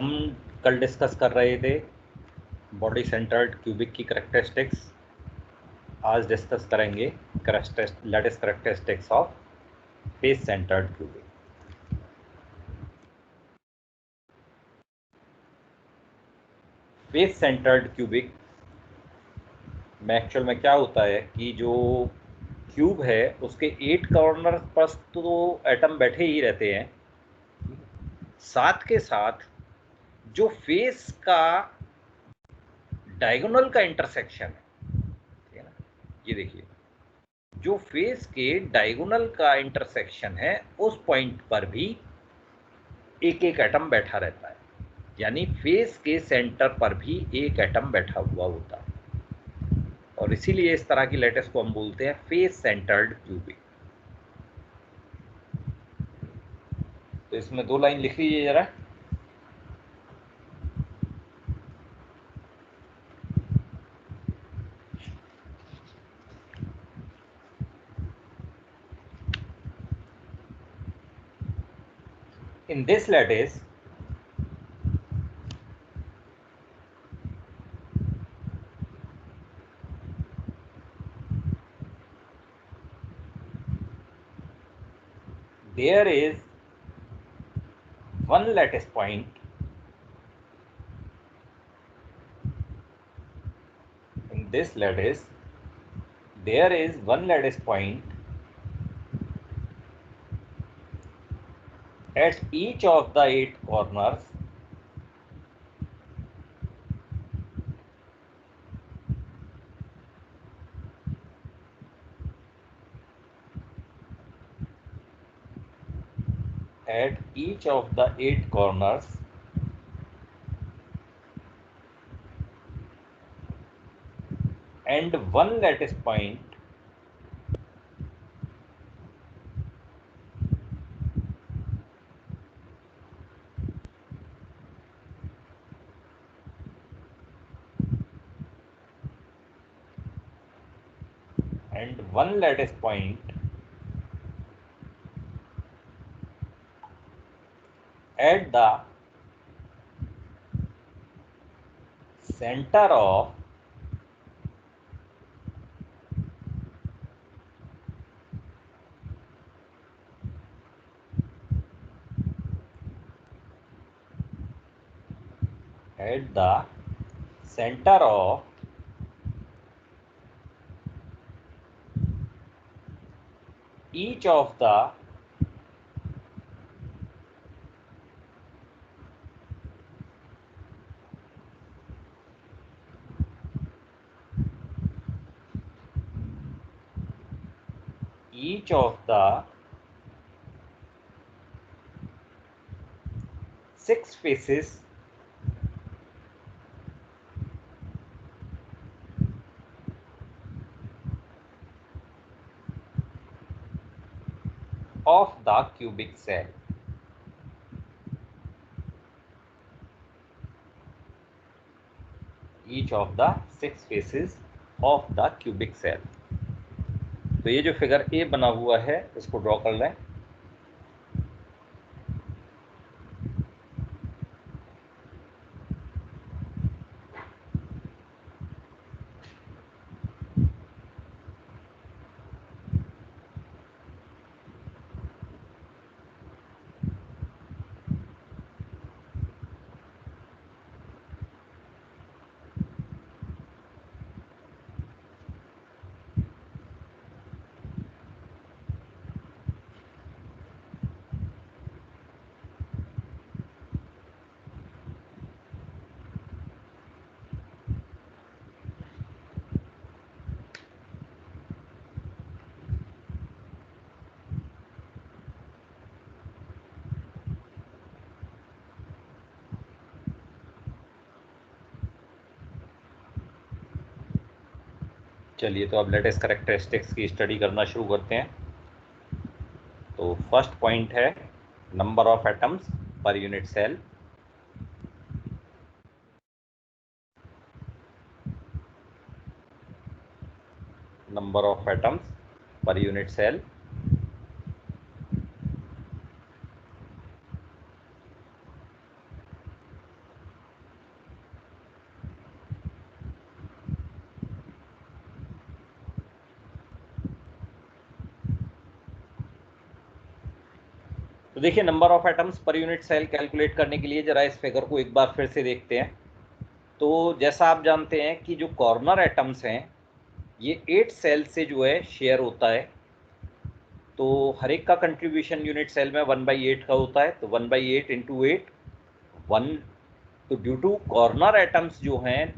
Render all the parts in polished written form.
हम कल डिस्कस कर रहे थे बॉडी सेंटर्ड क्यूबिक की करेक्टरिस्टिक्स। आज डिस्कस करेंगे latest characteristics of face centred cubic. Face centred cubic में एक्चुअल में क्या होता है कि जो क्यूब है उसके 8 कॉर्नर पर तो एटम बैठे ही रहते हैं, साथ के साथ जो फेस का डायगोनल का इंटरसेक्शन है, ठीक है ना, ये देखिए जो फेस के डायगोनल का इंटरसेक्शन है उस पॉइंट पर भी एक एक एटम बैठा रहता है, यानी फेस के सेंटर पर भी एक एटम बैठा हुआ होता है, और इसीलिए इस तरह की लेटेस्ट को हम बोलते हैं फेस सेंटर्ड क्यूबिक। तो इसमें 2 लाइन लिख लीजिए जरा। In this lattice, there is one lattice point in this lattice. There is one lattice point at each of the 8 corners at each of the 8 corners and one lattice point and one lattice point at the center of each of the each of the 6 faces of the cubic cell. Each of the 6 faces of the cubic cell. तो ये जो figure A बना हुआ है इसको draw कर लें। चलिए तो अब लेटेस्ट करेक्टरिस्टिक्स की स्टडी करना शुरू करते हैं। तो फर्स्ट पॉइंट है number of atoms per unit cell. Number of atoms per unit cell. तो देखिए number of atoms per unit cell calculate करने के लिए जरा इस फिगर को एक बार फिर से देखते हैं। तो जैसा आप जानते हैं कि जो कॉर्नर एटम्स हैं ये 8 सेल से जो है शेयर होता है। तो हर एक का कंट्रीब्यूशन यूनिट सेल में 1/8 का होता है। तो 1/8 इंटू 8 1। तो ड्यू टू कॉर्नर एटम्स जो हैं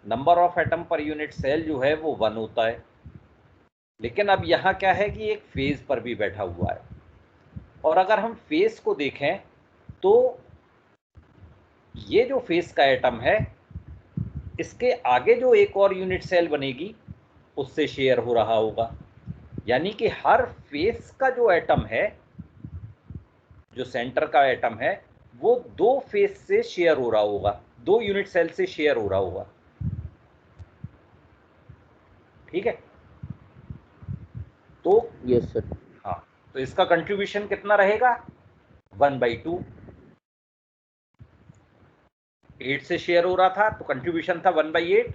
number of atom per unit cell जो है वो 1 होता है। लेकिन अब यहाँ क्या है कि एक फेज पर भी बैठा हुआ है, और अगर हम फेस को देखें तो ये जो फेस का एटम है इसके आगे जो एक और यूनिट सेल बनेगी उससे शेयर हो रहा होगा। यानी कि हर फेस का जो एटम है, जो सेंटर का एटम है, वो 2 फेस से शेयर हो रहा होगा, 2 यूनिट सेल से शेयर हो रहा होगा। ठीक है। तो यस सर। हाँ, तो इसका कंट्रीब्यूशन कितना रहेगा? 1/2। 8 से शेयर हो रहा था तो कंट्रीब्यूशन था 1/8,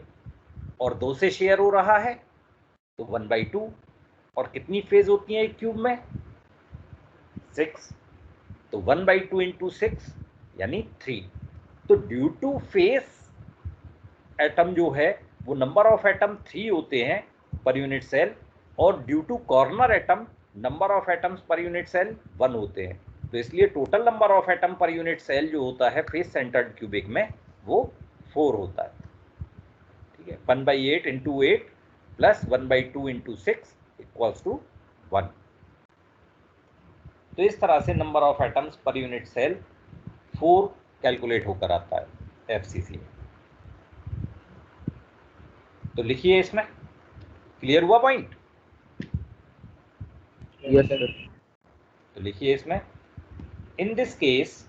और 2 से शेयर हो रहा है तो 1/2। और कितनी फेज होती है एक क्यूब में? 6। तो 1/2 इंटू 6 यानी 3। तो ड्यू टू फेस एटम जो है वो नंबर ऑफ एटम 3 होते हैं पर यूनिट सेल, और due to corner atom number of atoms per unit cell 1 होते हैं। तो इसलिए total number of atom per unit cell जो होता है फेस सेंटर्ड क्यूबिक में वो 4 होता है। ठीक है, 1/8 into 8 plus 1/2 into 6 equals to 1। तो इस तरह से number of atoms per unit cell 4 calculate होकर आता है एफसीसी में। तो लिखिए, इसमें क्लियर हुआ पॉइंट? Yes sir. तो लिखिए इसमें, in this case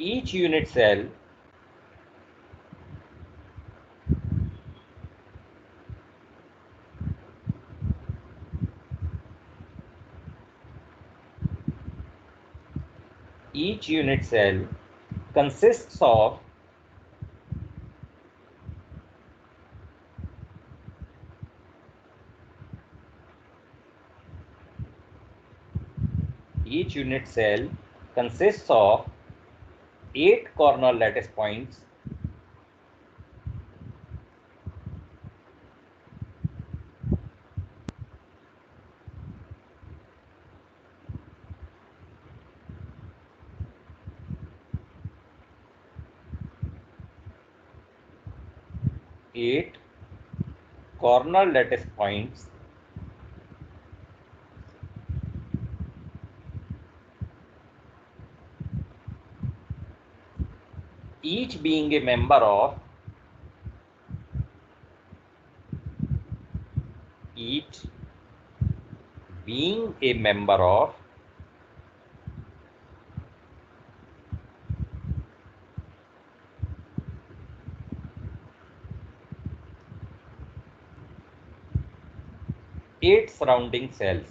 each unit cell consists of each unit cell consists of 8 corner lattice points each being a member of each being a member of eight surrounding cells.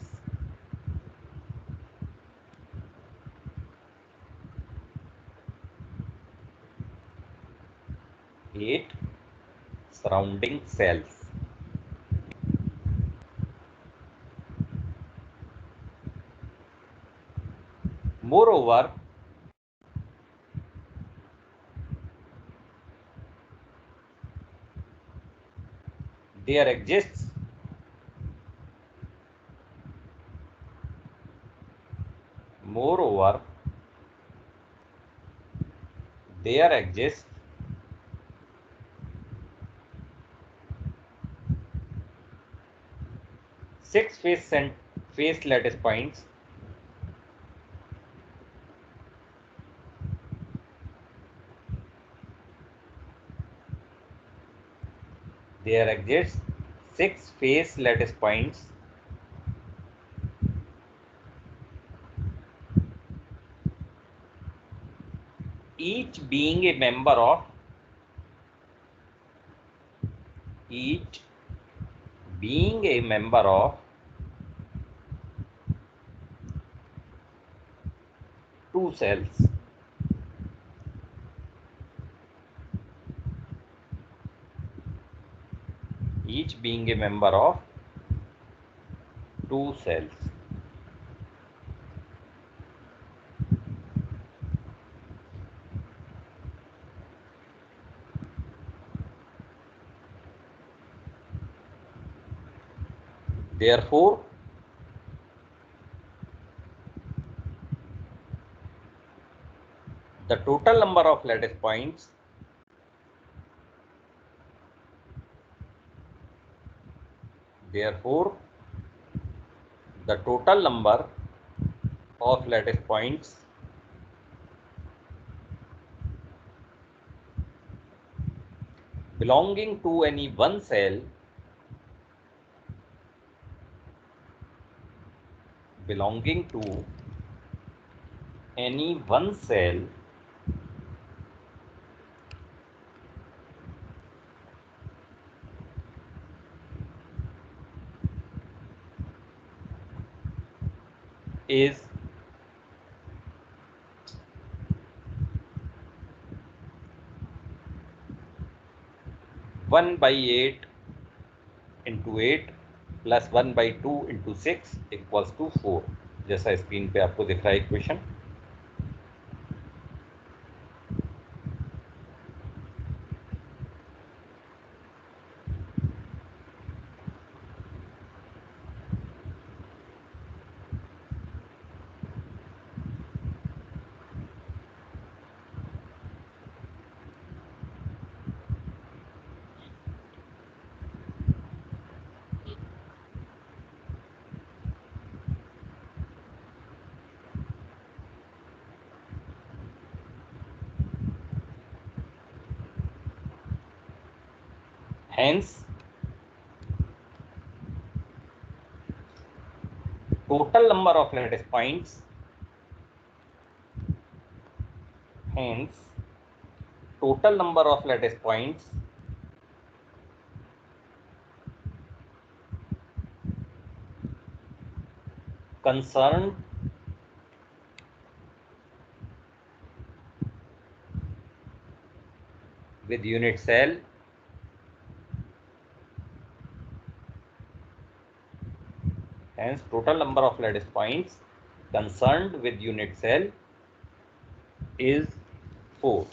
Eight surrounding cells. Moreover, there exists moreover there exists 6 face lattice points there exists 6 face lattice points each being a member of each being a member of two cells. being a member of two cells. Therefore, the total number of lattice points therefore the total number of lattice points belonging to any one cell is 1/8 into 8 plus 1/2 into 6 equals to 4, जैसा screen पे आपको दिख रहा है equation. Hence, total number of lattice points concerned with unit cell hence total number of lattice points concerned with unit cell is 4.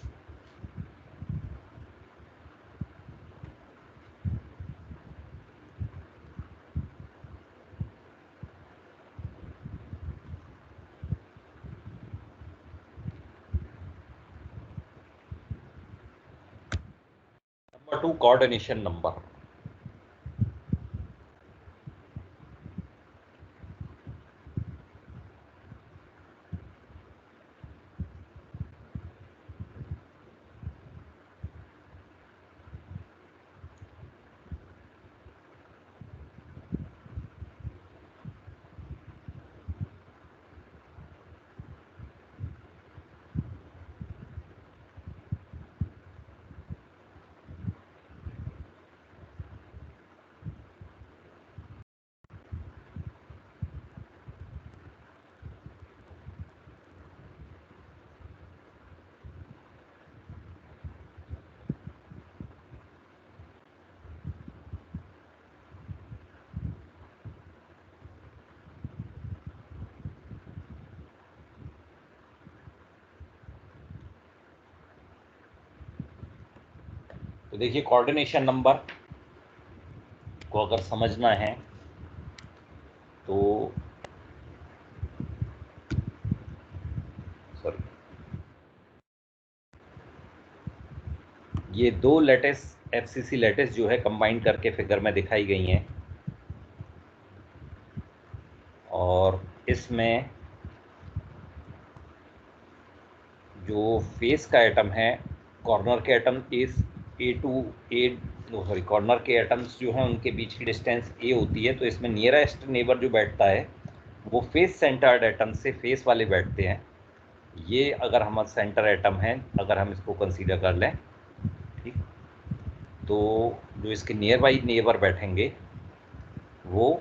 Number 2, coordination number. तो देखिए coordination number को अगर समझना है तो ये दो लेटेस एफसीसी लेटेस जो है कंबाइन करके फिगर में दिखाई गई हैं और इसमें जो फेस का एटम है कॉर्नर के एटम कॉर्नर के एटम्स जो हैं उनके बीच की डिस्टेंस ए होती है। तो इसमें नियरेस्ट नेबर जो बैठता है वो फेस सेंटर्ड एटम से फेस वाले बैठते हैं। ये अगर हम सेंटर एटम है अगर हम इसको कंसीडर कर लें, ठीक, तो जो इसके नियर बाई नेबर बैठेंगे वो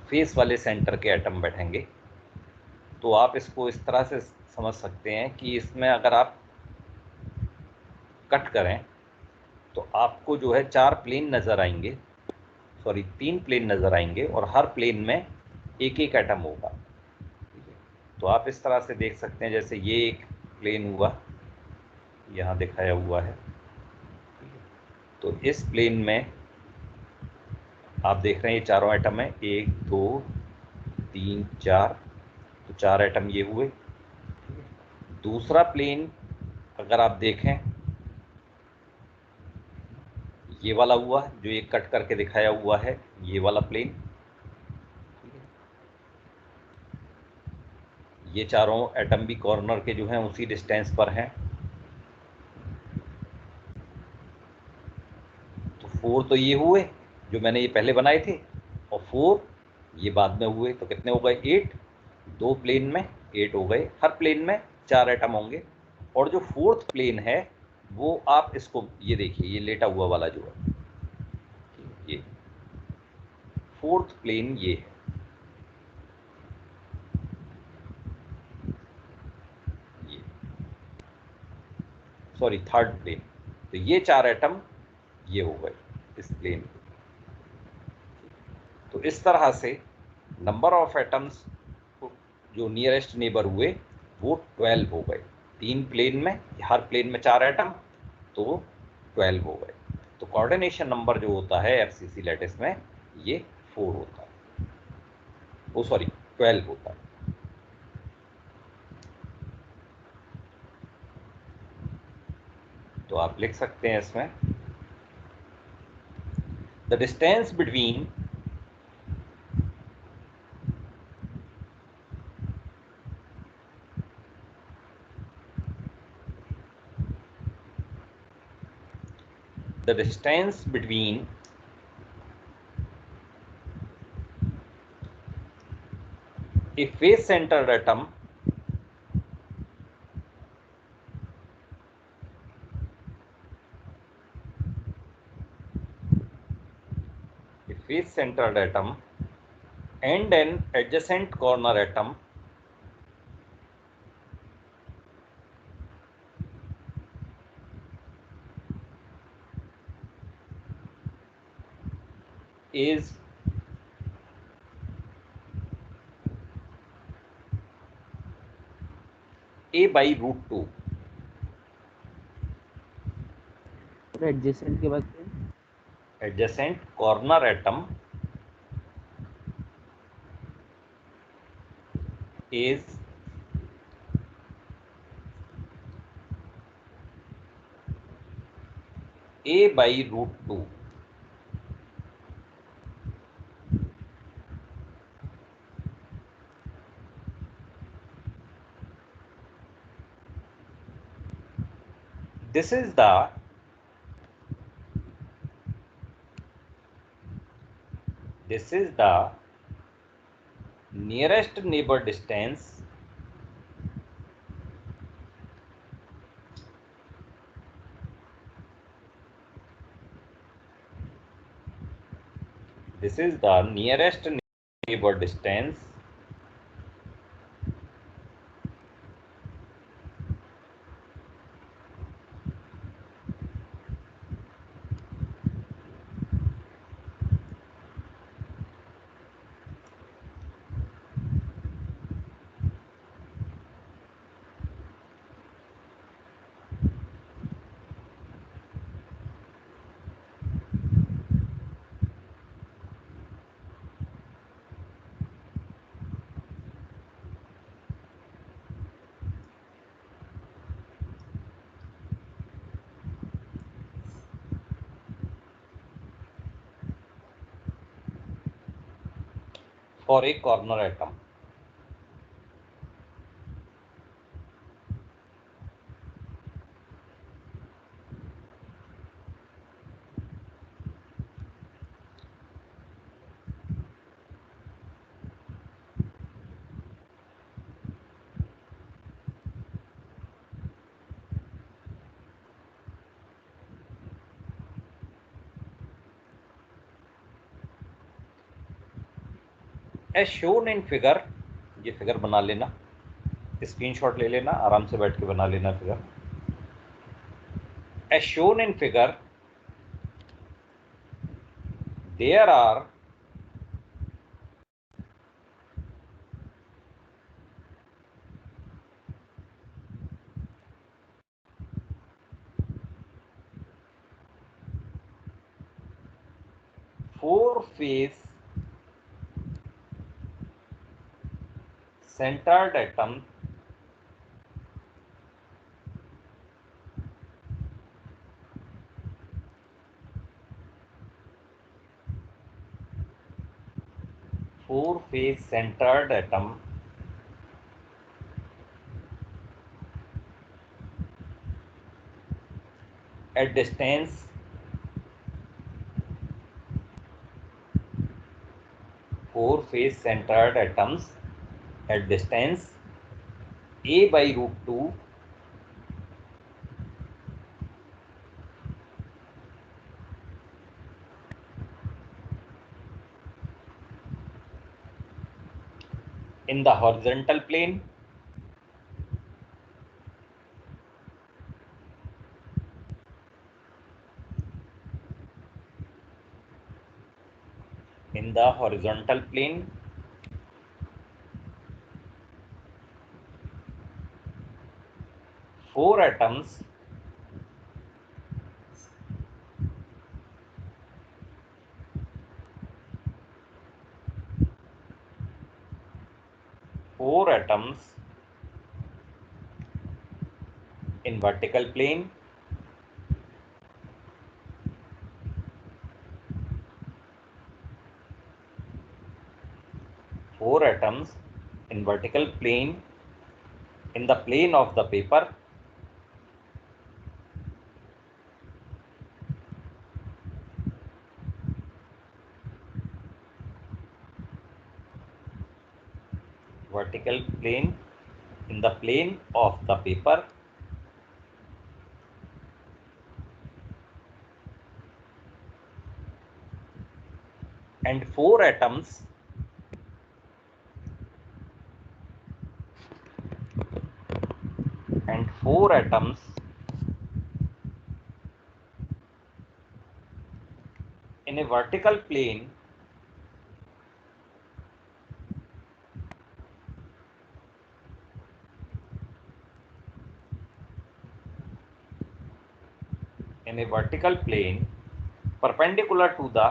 फेस वाले सेंटर के एटम बैठेंगे। तो आप इसको इस तरह से समझ सकते हैं कि इसमें अगर आप कट करें तो आपको जो है 4 प्लेन नज़र आएंगे। सॉरी 3 प्लेन नजर आएंगे और हर प्लेन में एक एक एटम होगा। तो आप इस तरह से देख सकते हैं, जैसे ये एक प्लेन हुआ, यहाँ दिखाया हुआ है। तो इस प्लेन में आप देख रहे हैं ये चारों एटम है, 1 2 3 4, तो 4 एटम ये हुए। दूसरा प्लेन अगर आप देखें, ये वाला हुआ जो एक कट करके दिखाया हुआ है, ये वाला प्लेन। ये चारों एटम भी कॉर्नर के जो हैं उसी डिस्टेंस पर हैं। तो 4 तो ये हुए जो मैंने ये पहले बनाए थे, और 4 ये बाद में हुए, तो कितने हो गए 8। 2 प्लेन में 8 हो गए, हर प्लेन में 4 एटम होंगे। और जो 4th प्लेन है वो आप इसको ये देखिए, ये लेटा हुआ वाला जो है, ये 4th प्लेन ये है। ये सॉरी 3rd प्लेन। तो ये 4 एटम ये हो गए इस प्लेन पे। तो इस तरह से नंबर ऑफ एटम्स जो नियरेस्ट नेबर हुए वो 12 हो गए। 3 प्लेन में, हर प्लेन में 4 एटम, तो 12 हो गए। तो कोऑर्डिनेशन नंबर जो होता है एफसीसी लैटिस में, ये 4 होता है, वो सॉरी 12 होता है। तो आप लिख सकते हैं इसमें, the distance between the distance between a face centered atom and an adjacent corner atom is a by root 2। Adjacent के बाद adjacent corner atom is a by root 2। This is the nearest neighbor distance for a corner atom। As shown in figure, ये figure बना लेना, screenshot ले लेना, आराम से बैठ के बना लेना figure. As shown in figure, there are four phase centered atoms at distance a by root 2 in the horizontal plane four atoms in vertical plane in the plane of the paper and four atoms in a vertical plane perpendicular to the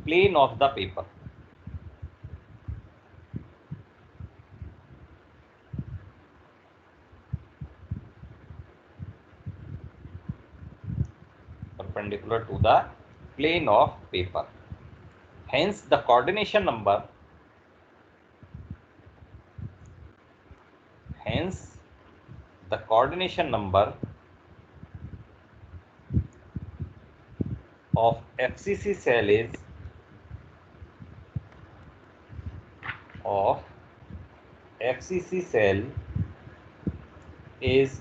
plane of the paper. Hence, the coordination number of FCC cell is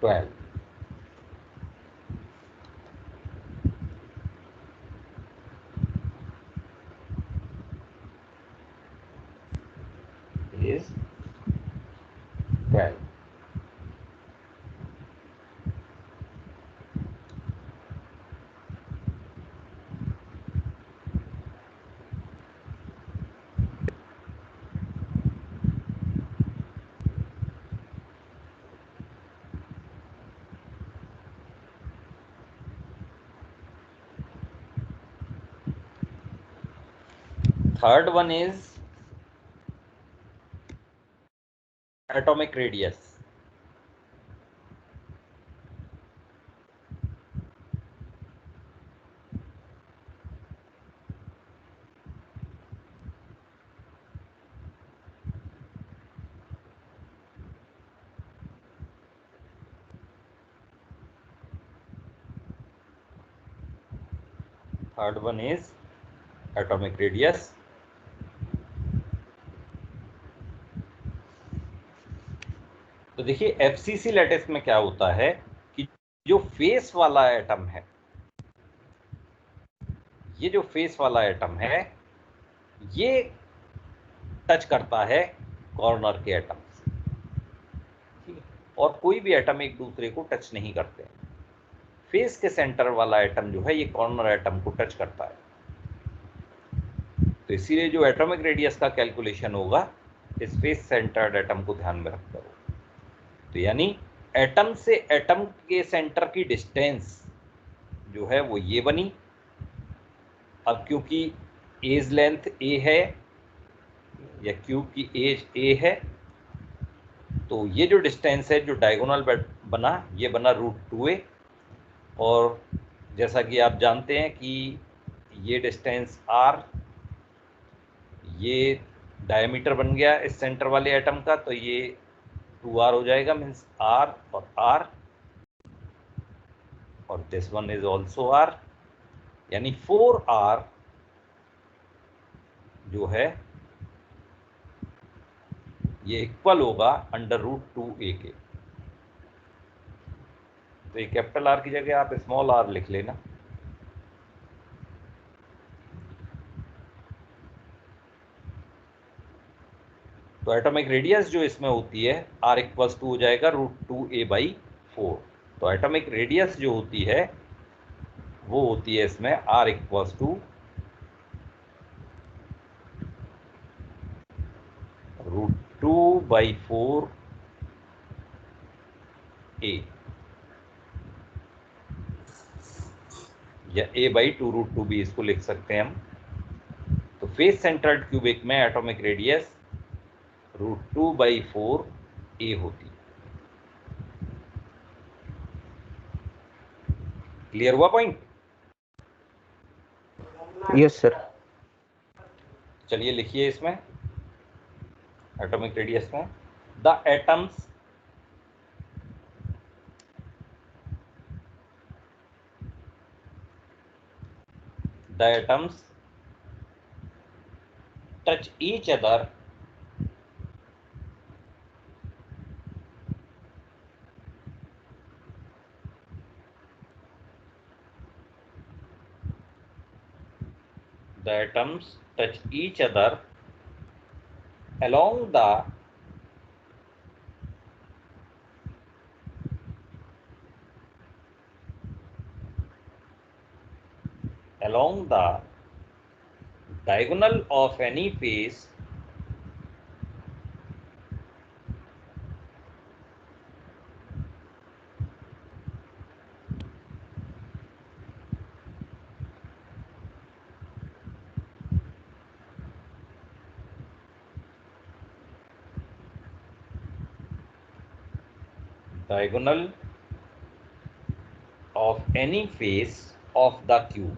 12. Third one is atomic radius. Third one is atomic radius. तो देखिए FCC lattice में क्या होता है कि जो face वाला atom है ये जो फेस वाला एटम है ये टच करता है कॉर्नर के एटम से, ठीक है, और कोई भी एटम एक दूसरे को टच नहीं करते। फेस के सेंटर वाला एटम जो है ये कॉर्नर एटम को टच करता है, तो इसीलिए जो एटॉमिक रेडियस का कैलकुलेशन होगा इस फेस सेंटर्ड एटम को ध्यान में रखकर होगा। तो यानी एटम से एटम के सेंटर की डिस्टेंस जो है वो ये बनी। अब क्योंकि एज लेंथ ए है या क्यूब की एज ए है, तो ये जो डिस्टेंस है जो डायगोनल बना ये बना √2a, और जैसा कि आप जानते हैं कि ये डिस्टेंस r, ये डायमीटर बन गया इस सेंटर वाले एटम का, तो ये 2r हो जाएगा, मीन्स r और r, और this one is also r, यानी 4r जो है ये इक्वल होगा √2a के। तो ये कैपिटल R की जगह आप स्मॉल r लिख लेना। तो एटॉमिक रेडियस जो इसमें होती है r = हो जाएगा √2a/4। तो एटॉमिक रेडियस जो होती है वो होती है इसमें r = √2/4a या a/2√2 भी इसको लिख सकते हैं हम। तो फेस सेंटर्ड क्यूबिक में एटॉमिक रेडियस √2/4a होती है। क्लियर हुआ पॉइंट? Yes sir. चलिए लिखिए इसमें एटॉमिक रेडियस में the atoms touch each other along the diagonal of any face diagonal of any face of the cube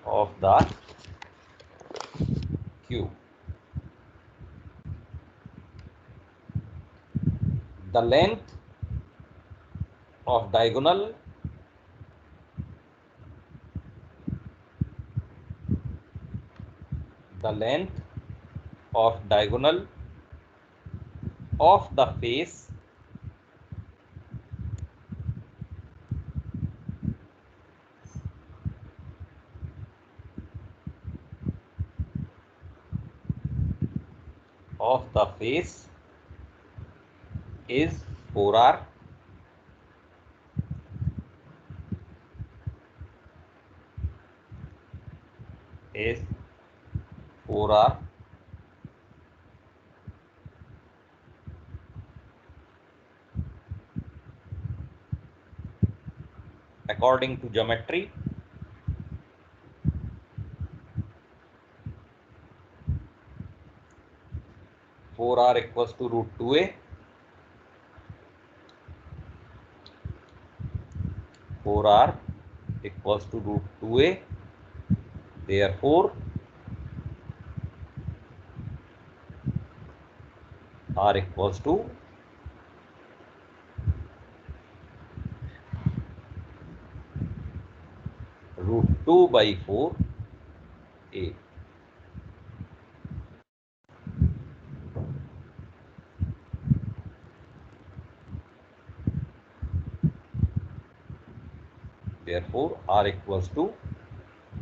of the cube. The length of diagonal of the face of the face is 4r. Is 4r according to geometry. (4r = √2a). 4r = √2a. Therefore, r equals to √2/4a. therefore R equals to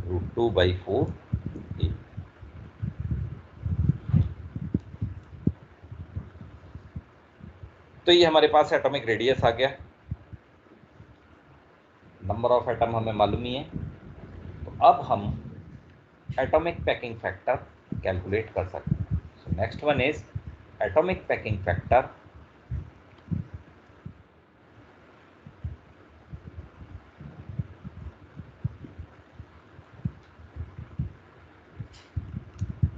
√2/4a. तो ये हमारे पास atomic radius आ गया, number of atom हमें मालूम ही है। तो अब हम एटॉमिक पैकिंग फैक्टर कैलकुलेट कर सकते हैं। So next one is atomic packing factor.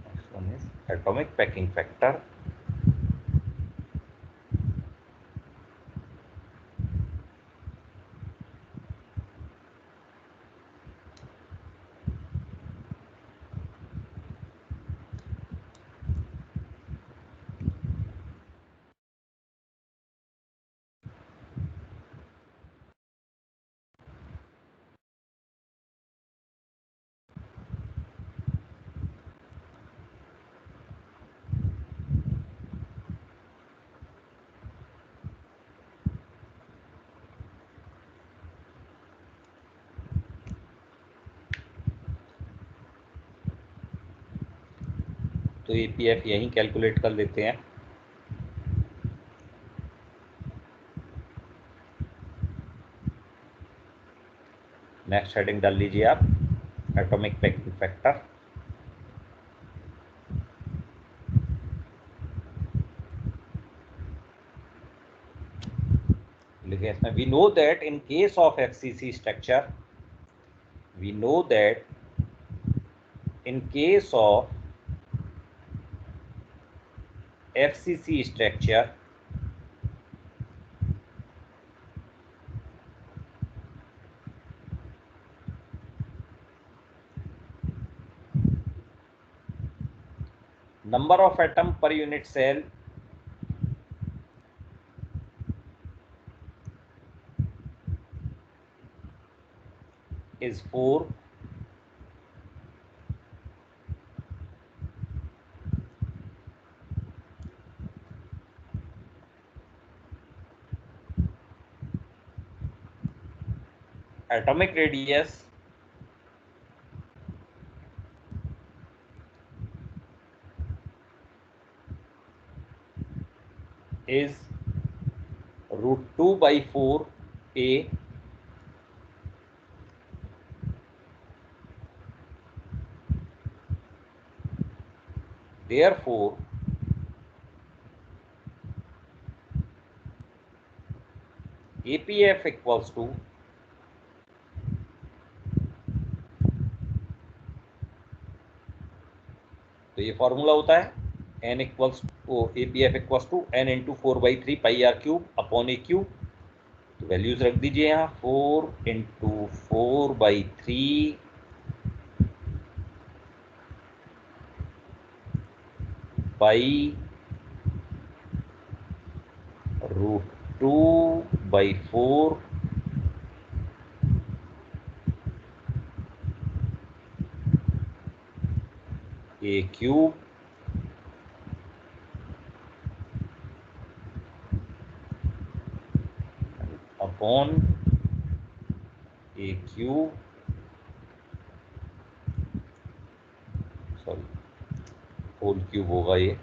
Next one is atomic packing factor तो APF यहीं कैलकुलेट कर लेते हैं। नेक्स्ट हेडिंग डाल लीजिए आप, एटॉमिक पैकिंग फैक्टर। लिखे इसमें, we know that in case of FCC structure, we know that in case of FCC structure, number of atom per unit cell is 4. Atomic radius is √2/4a. Therefore, APF equals to तो ये formula होता है n equals APF equals to n into 4/3 πr³ upon a³। तो values रख दीजिए यहाँ, 4 into 4/3 pi √2/4 a³ upon a³, sorry whole cube होगा ये।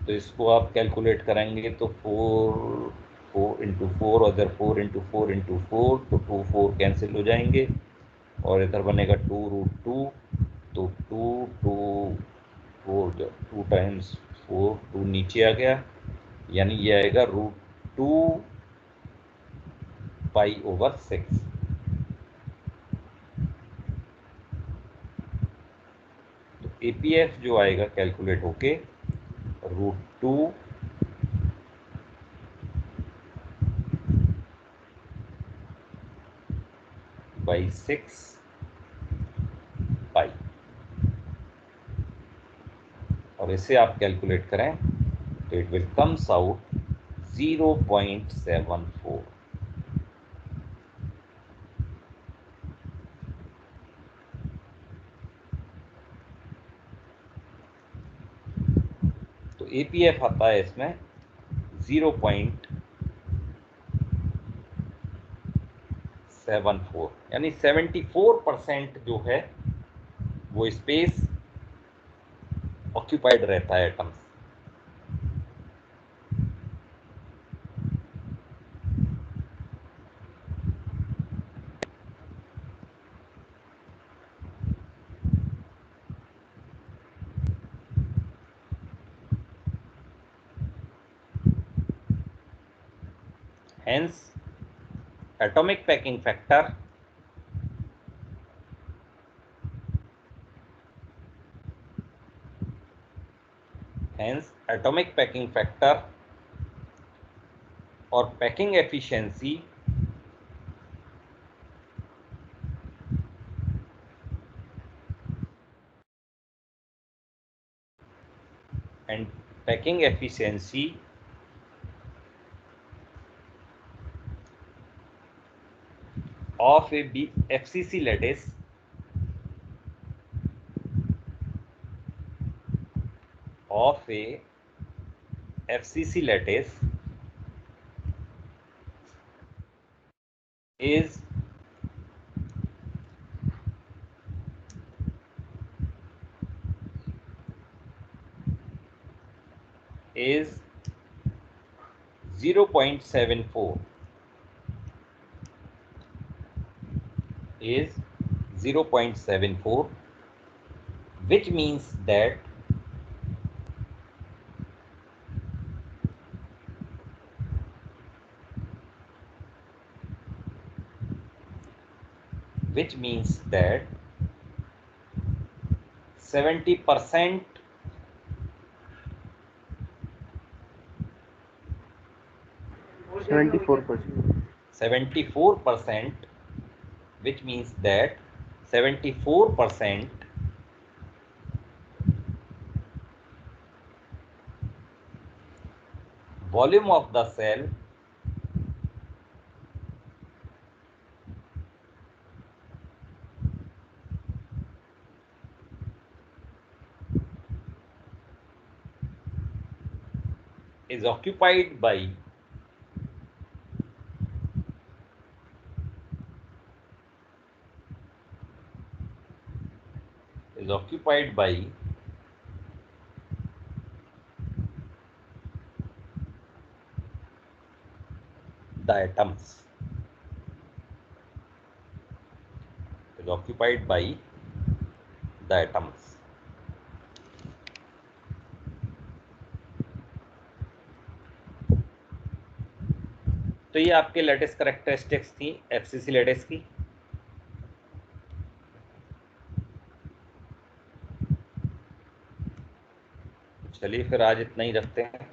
तो इसको आप कैलकुलेट करेंगे तो 4 इंटू 4 और इधर 4 इंटू 4 इंटू 4, तो 2 4 कैंसिल हो जाएंगे और इधर बनेगा 2√2। तो 2 टाइम्स 4, 2 नीचे आ गया, यानी ये आएगा √2π/6। तो APF जो आएगा कैलकुलेट होके √2/6 पाई, और इसे आप कैलकुलेट करें तो it will comes out 0.74। APF आता है इसमें 0.74, यानी 74% जो है वो स्पेस ऑक्यूपाइड रहता है atoms. Hence, atomic packing factor or packing efficiency and packing efficiency of a FCC lattice is 0.74, is 0.74, which means that which means that 70% 74%, which means that 74% volume of the cell is occupied by the atoms, is occupied by the atoms. तो ये आपके latest characteristics थी FCC latest की। चलिए फिर आज इतना ही रखते हैं।